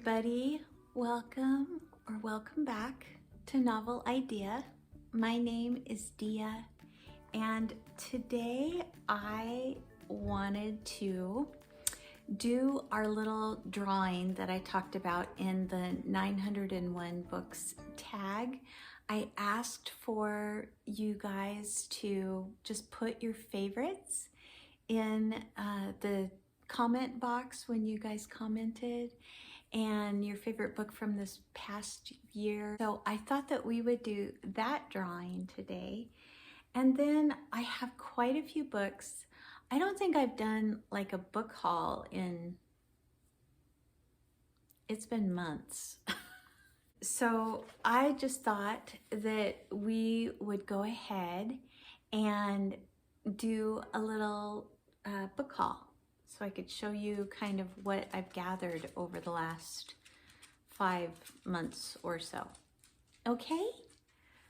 everybody. Welcome or welcome back to Novel Idea. My name is Dia, and today I wanted to do our little drawing that I talked about in the 901 books tag. I asked for you guys to just put your favorites in the comment box when you guys commented, and your favorite book from this past year. So I thought that we would do that drawing today. And then I have quite a few books. I don't think I've done like a book haul it's been months. So I just thought that we would go ahead and do a little book haul, so I could show you kind of what I've gathered over the last 5 months or so. Okay?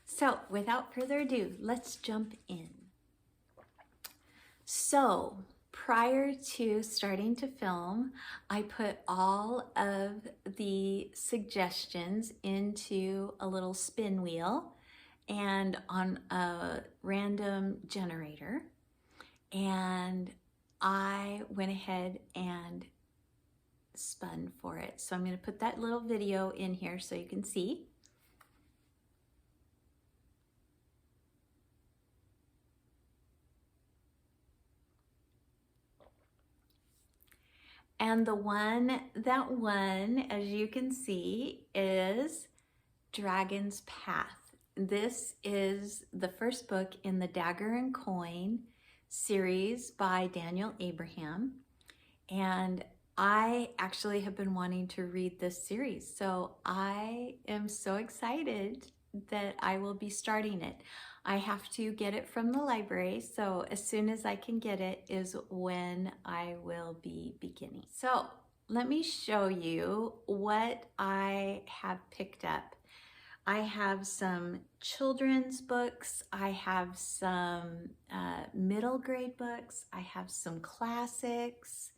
So without further ado, let's jump in. So prior to starting to film, I put all of the suggestions into a little spin wheel and on a random generator, and I went ahead and spun for it. So I'm going to put that little video in here so you can see. And the one that won, as you can see, is Dragon's Path. This is the first book in the Dagger and Coin series by Daniel Abraham, and I actually have been wanting to read this series, so I am so excited that I will be starting it. I have to get it from the library, so as soon as I can get it is when I will be beginning. So let me show you what I have picked up. I have some children's books, I have some middle grade books, I have some classics,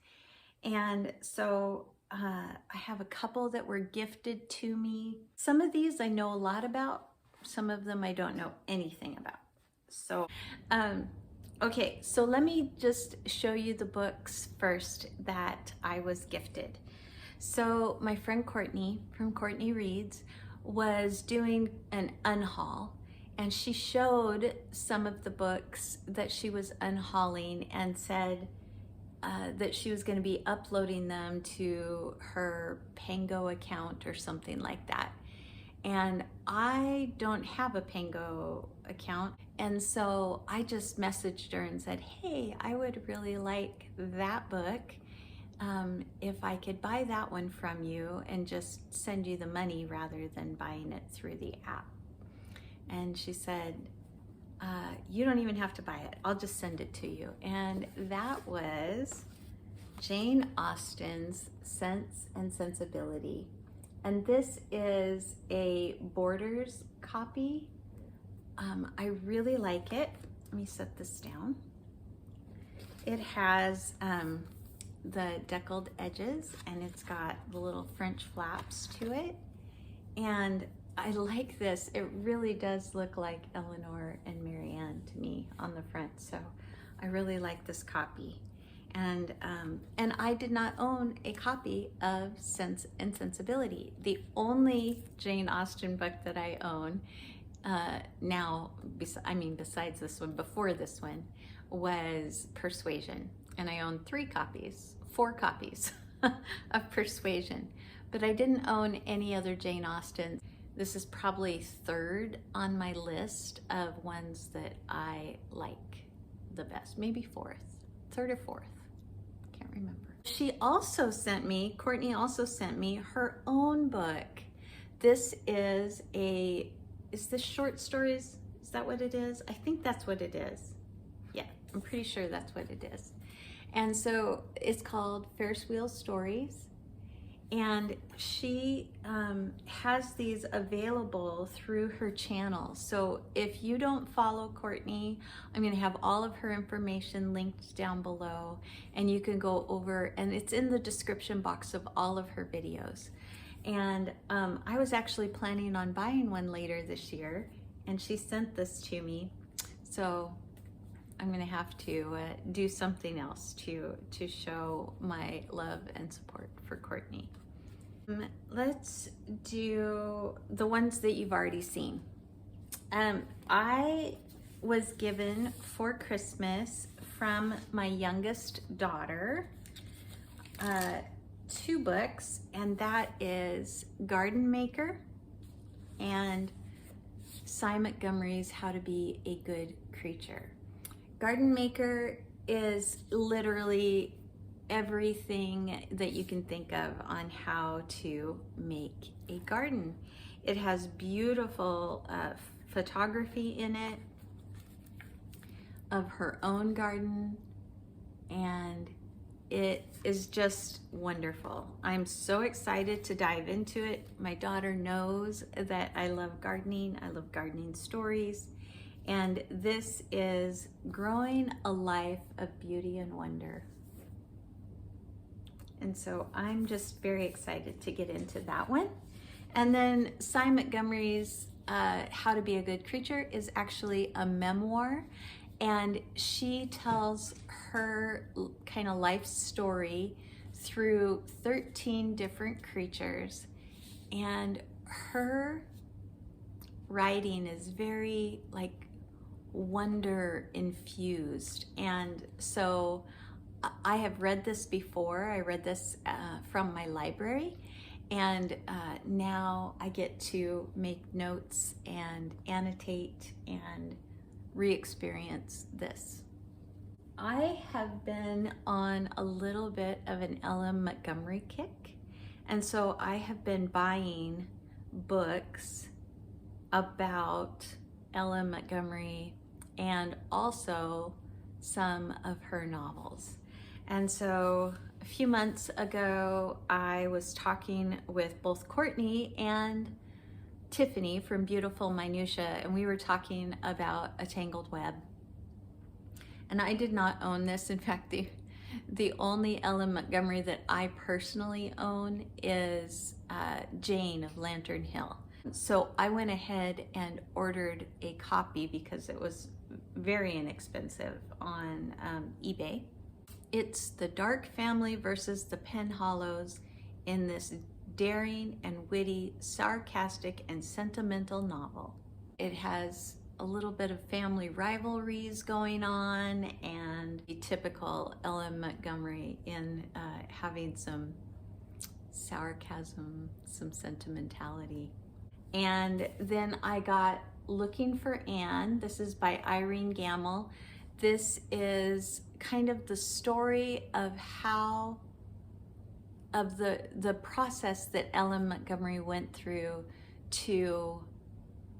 and so I have a couple that were gifted to me. Some of these I know a lot about, some of them I don't know anything about. So, okay, so let me just show you the books first that I was gifted. So my friend Courtney from Courtney Reads was doing an unhaul, and she showed some of the books that she was unhauling and said that she was going to be uploading them to her Pango account or something like that. And I don't have a Pango account, and so I just messaged her and said, hey, I would really like that book. If I could buy that one from you and just send you the money rather than buying it through the app. And she said, you don't even have to buy it, I'll just send it to you. And that was Jane Austen's Sense and Sensibility. And this is a Borders copy. I really like it. Let me set this down. It has the deckled edges, and it's got the little French flaps to it, and I like this. It really does look like Eleanor and Marianne to me on the front, so I really like this copy. And I did not own a copy of Sense and Sensibility. The only Jane Austen book that I own now, besides this one, before this one, was Persuasion. And I own 4 copies of Persuasion, but I didn't own any other Jane Austen. This is probably 3rd on my list of ones that I like the best, maybe 4th, 3rd or 4th, can't remember. Courtney also sent me her own book. This is this short stories? Is that what it is? I think that's what it is. Yeah, I'm pretty sure that's what it is. And so it's called Ferris Wheel Stories, and she has these available through her channel. So if you don't follow Courtney, I'm going to have all of her information linked down below, and you can go over, and it's in the description box of all of her videos. And I was actually planning on buying one later this year, and she sent this to me. So I'm gonna have to do something else to show my love and support for Courtney. Let's do the ones that you've already seen. I was given for Christmas from my youngest daughter 2 books, and that is Garden Maker and Cy Montgomery's How to Be a Good Creature. Garden Maker is literally everything that you can think of on how to make a garden. It has beautiful photography in it of her own garden, and it is just wonderful. I'm so excited to dive into it. My daughter knows that I love gardening. I love gardening stories. And this is Growing a Life of Beauty and Wonder. And so I'm just very excited to get into that one. And then Cy Montgomery's How to Be a Good Creature is actually a memoir. And she tells her kind of life story through 13 different creatures. And her writing is very like wonder infused. And so I have read this before. I read this from my library. And now I get to make notes and annotate and re-experience this. I have been on a little bit of an L.M. Montgomery kick, and so I have been buying books about L.M. Montgomery and also some of her novels. And so a few months ago, I was talking with both Courtney and Tiffany from Beautiful Minutia, and we were talking about A Tangled Web. And I did not own this. In fact, the only L.M. Montgomery that I personally own is Jane of Lantern Hill. So I went ahead and ordered a copy because it was very inexpensive on eBay. It's the Dark Family versus the Penhallows in this daring and witty, sarcastic, and sentimental novel. It has a little bit of family rivalries going on and the typical L.M. Montgomery in having some sarcasm, some sentimentality. And then I got Looking for Anne. This is by Irene Gamble. This is kind of the story of how the process that L.M. Montgomery went through to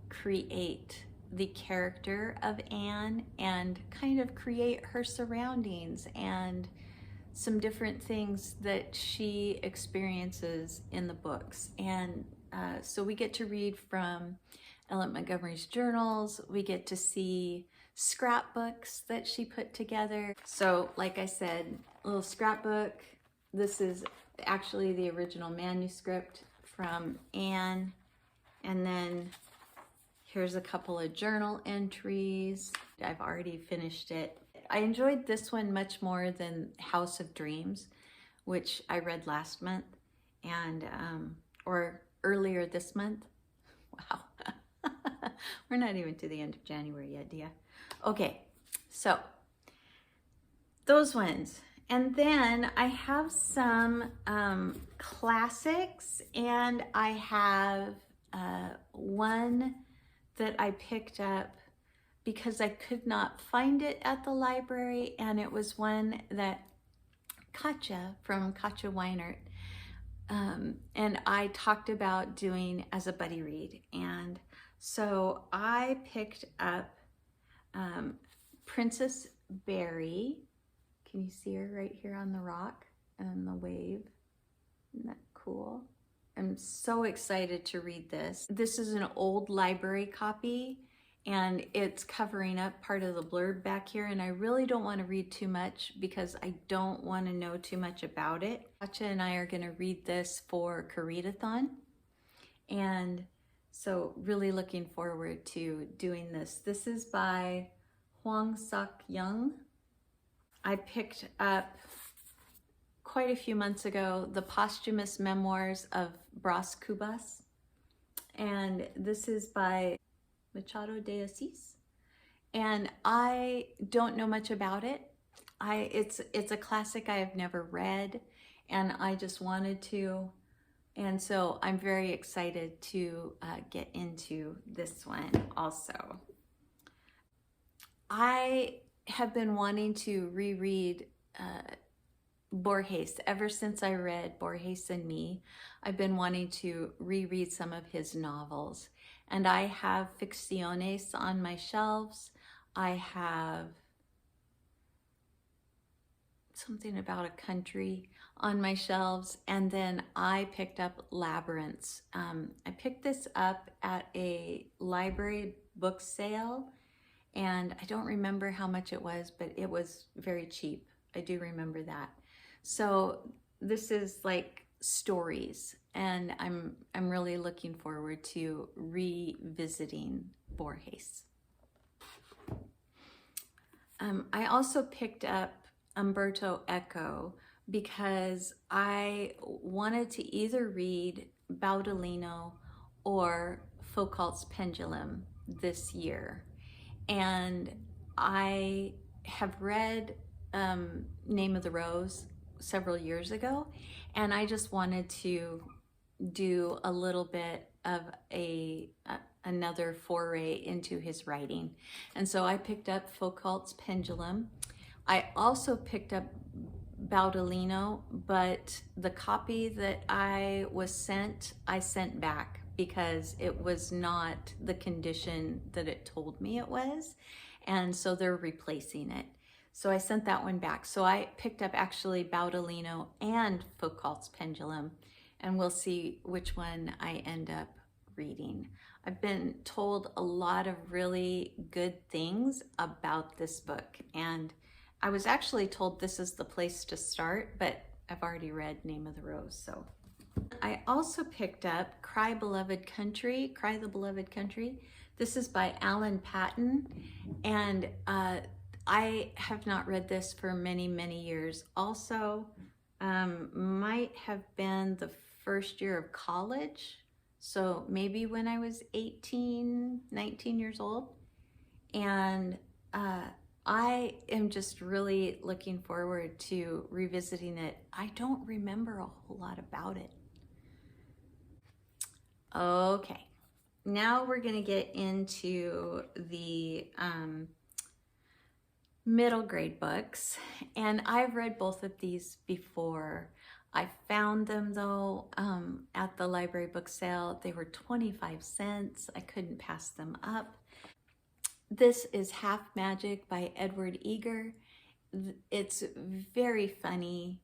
create the character of Anne and kind of create her surroundings and some different things that she experiences in the books. And so we get to read from L.M. Montgomery's journals. We get to see scrapbooks that she put together. So like I said, a little scrapbook. This is actually the original manuscript from Anne. And then here's a couple of journal entries. I've already finished it. I enjoyed this one much more than House of Dreams, which I read last month and or earlier this month. Wow. We're not even to the end of January yet, Dia. Okay, so those ones. And then I have some classics, and I have one that I picked up because I could not find it at the library, and it was one that Katja from Katja Weinert and I talked about doing as a buddy read. And so I picked up Princess Berry. Can you see her right here on the rock and the wave? Isn't that cool? I'm so excited to read this. This is an old library copy, and it's covering up part of the blurb back here, and I really don't want to read too much because I don't want to know too much about it. Katja and I are going to read this for Readathon, and so really looking forward to doing this. This is by Hwang Sok Young. I picked up quite a few months ago the posthumous memoirs of Bras Cubas, and this is by Machado de Assis, and I don't know much about it. It's a classic I have never read, and I just wanted to, and so I'm very excited to get into this one also. I have been wanting to reread Borges. Ever since I read Borges and Me, I've been wanting to reread some of his novels. And I have Ficciones on my shelves. I have Something About a Country on my shelves. And then I picked up Labyrinths. I picked this up at a library book sale, and I don't remember how much it was, but it was very cheap. I do remember that. So this is like stories, and I'm really looking forward to revisiting Borges. I also picked up Umberto Eco because I wanted to either read Baudolino or Foucault's Pendulum this year. And I have read Name of the Rose several years ago, and I just wanted to do a little bit of another foray into his writing. And so I picked up Foucault's Pendulum. I also picked up Baudolino, but the copy that I sent back because it was not the condition that it told me it was. And so they're replacing it. So I sent that one back. So I picked up actually Baudolino and Foucault's Pendulum, and we'll see which one I end up reading. I've been told a lot of really good things about this book, and I was actually told this is the place to start, but I've already read Name of the Rose, so. I also picked up Cry the Beloved Country. This is by Alan Paton, and I have not read this for many, many years. Also, might have been the first year of college, so maybe when I was 18, 19 years old. And I am just really looking forward to revisiting it. I don't remember a whole lot about it. Okay, now we're gonna get into the middle grade books, and I've read both of these before. I found them though at the library book sale. They were 25 cents. I couldn't pass them up. This is Half Magic by Edward Eager. It's very funny.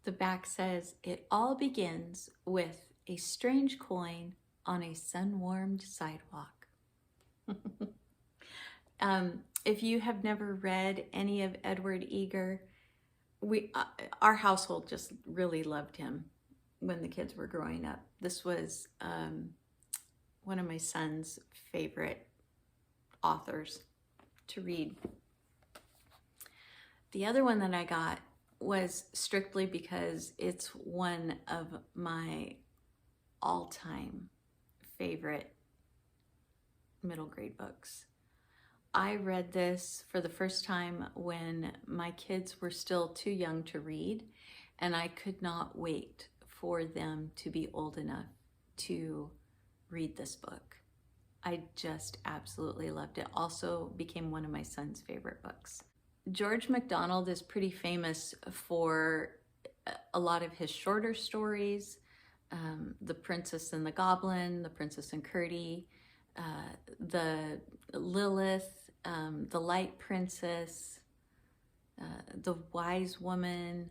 The back says, "It all begins with a strange coin on a sun-warmed sidewalk." If you have never read any of Edward Eager, our household just really loved him when the kids were growing up. This was one of my son's favorite authors to read. The other one that I got was strictly because it's one of my all-time favorite middle grade books. I read this for the first time when my kids were still too young to read, and I could not wait for them to be old enough to read this book. I just absolutely loved it. Also became one of my son's favorite books. George MacDonald is pretty famous for a lot of his shorter stories, The Princess and the Goblin, The Princess and Curdie, the Lilith, The Light Princess, The Wise Woman,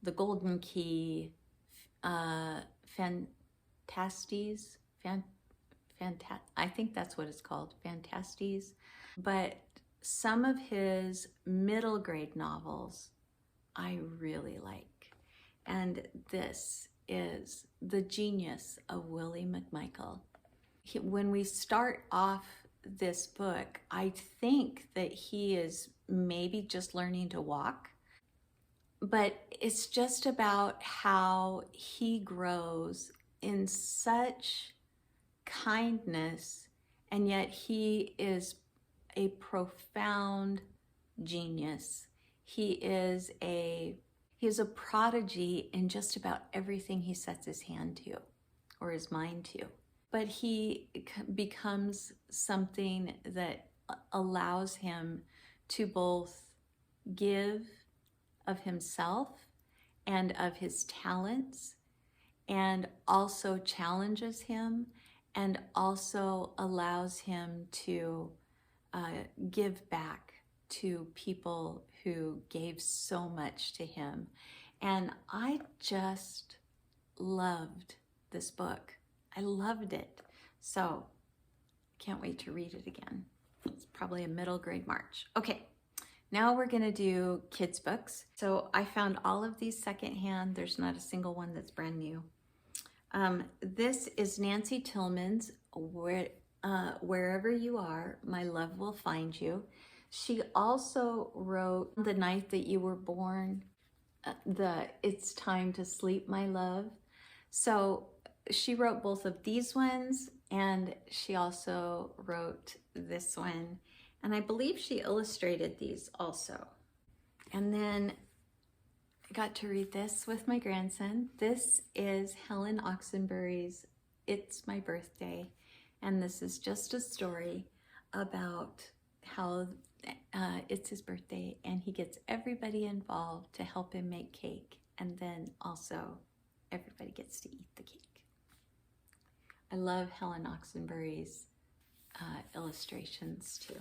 The Golden Key, I think that's what it's called, Fantastes. But some of his middle grade novels I really like. And this is The Genius of Willie McMichael. When we start off this book, I think that he is maybe just learning to walk, but it's just about how he grows in such kindness, and yet he is a profound genius. He is a prodigy in just about everything he sets his hand to or his mind to. But he becomes something that allows him to both give of himself and of his talents, and also challenges him, and also allows him to give back to people who gave so much to him. And I just loved this book. I loved it. So can't wait to read it again. It's probably a middle grade March. Okay, now we're gonna do kids books. So I found all of these secondhand. There's not a single one that's brand new. This is Nancy Tillman's Wherever You Are, My Love Will Find You. She also wrote The Night That You Were Born, It's Time to Sleep, My Love. So she wrote both of these ones, and she also wrote this one. And I believe she illustrated these also. And then I got to read this with my grandson. This is Helen Oxenbury's It's My Birthday. And this is just a story about how it's his birthday and he gets everybody involved to help him make cake. And then also everybody gets to eat the cake. I love Helen Oxenbury's illustrations too.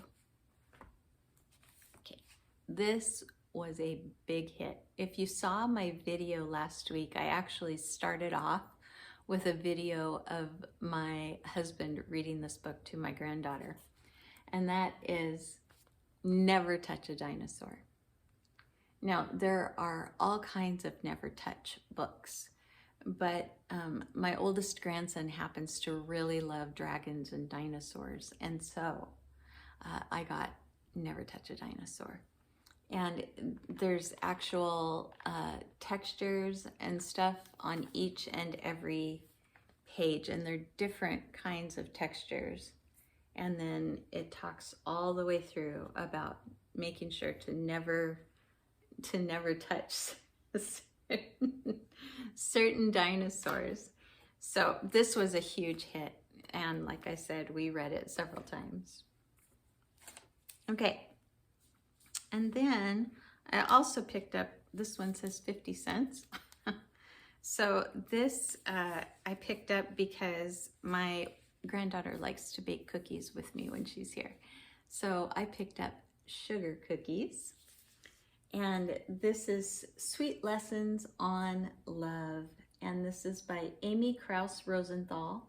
Okay, this was a big hit. If you saw my video last week, I actually started off with a video of my husband reading this book to my granddaughter. And that is Never Touch a Dinosaur. Now, there are all kinds of never touch books, but my oldest grandson happens to really love dragons and dinosaurs. And so I got Never Touch a Dinosaur. And there's actual textures and stuff on each and every page, and they're different kinds of textures. And then it talks all the way through about making sure to never touch certain dinosaurs. So this was a huge hit, and like I said, we read it several times. Okay. And then I also picked up, this one says 50 cents. So this I picked up because my granddaughter likes to bake cookies with me when she's here. So I picked up sugar cookies. And this is Sweet Lessons on Love. And this is by Amy Krauss Rosenthal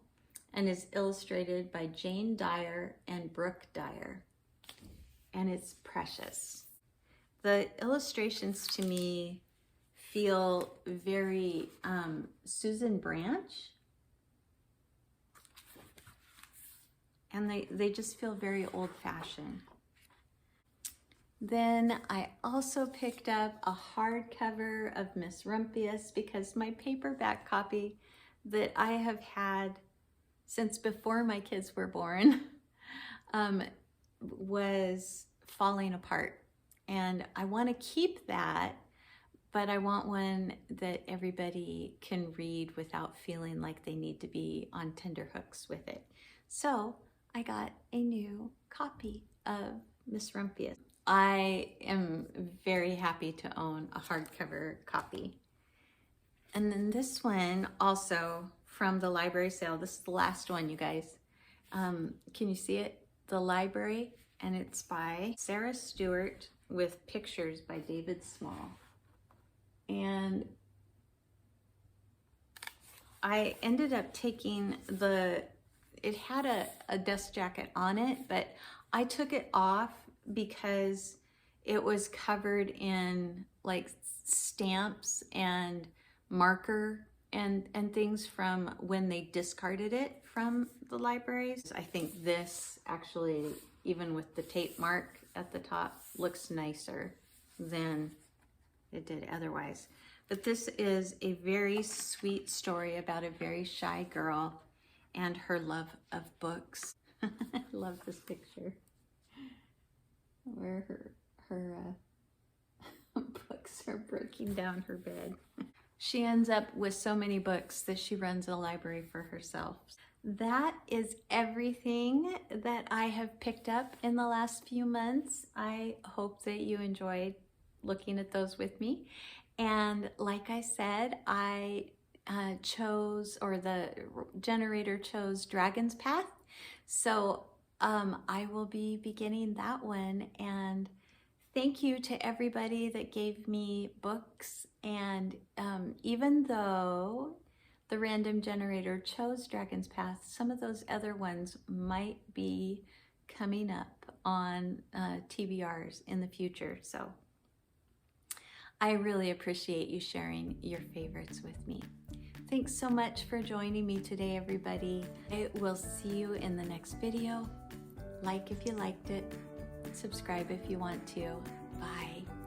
and is illustrated by Jane Dyer and Brooke Dyer. And it's precious. The illustrations to me feel very Susan Branch, and they just feel very old-fashioned. Then I also picked up a hardcover of Miss Rumpius because my paperback copy that I have had since before my kids were born was falling apart. And I want to keep that, but I want one that everybody can read without feeling like they need to be on tenterhooks with it. So I got a new copy of Miss Rumpius. I am very happy to own a hardcover copy. And then this one also from the library sale. This is the last one, you guys. Can you see it? The Library, and it's by Sarah Stewart with pictures by David Small. And I ended up taking it had a dust jacket on it, but I took it off because it was covered in like stamps and marker and things from when they discarded it from the libraries. I think this actually, even with the tape mark at the top, looks nicer than it did otherwise. But this is a very sweet story about a very shy girl and her love of books. I love this picture where her books are breaking down her bed. She ends up with so many books that she runs a library for herself. That is everything that I have picked up in the last few months. I hope that you enjoyed looking at those with me. And like I said, I chose, or the generator chose, Dragon's Path. So I will be beginning that one. And thank you to everybody that gave me books. And even though the random generator chose Dragon's Path, some of those other ones might be coming up on TBRs in the future. So I really appreciate you sharing your favorites with me. Thanks so much for joining me today, everybody. I will see you in the next video. Like if you liked it, subscribe if you want to. Bye.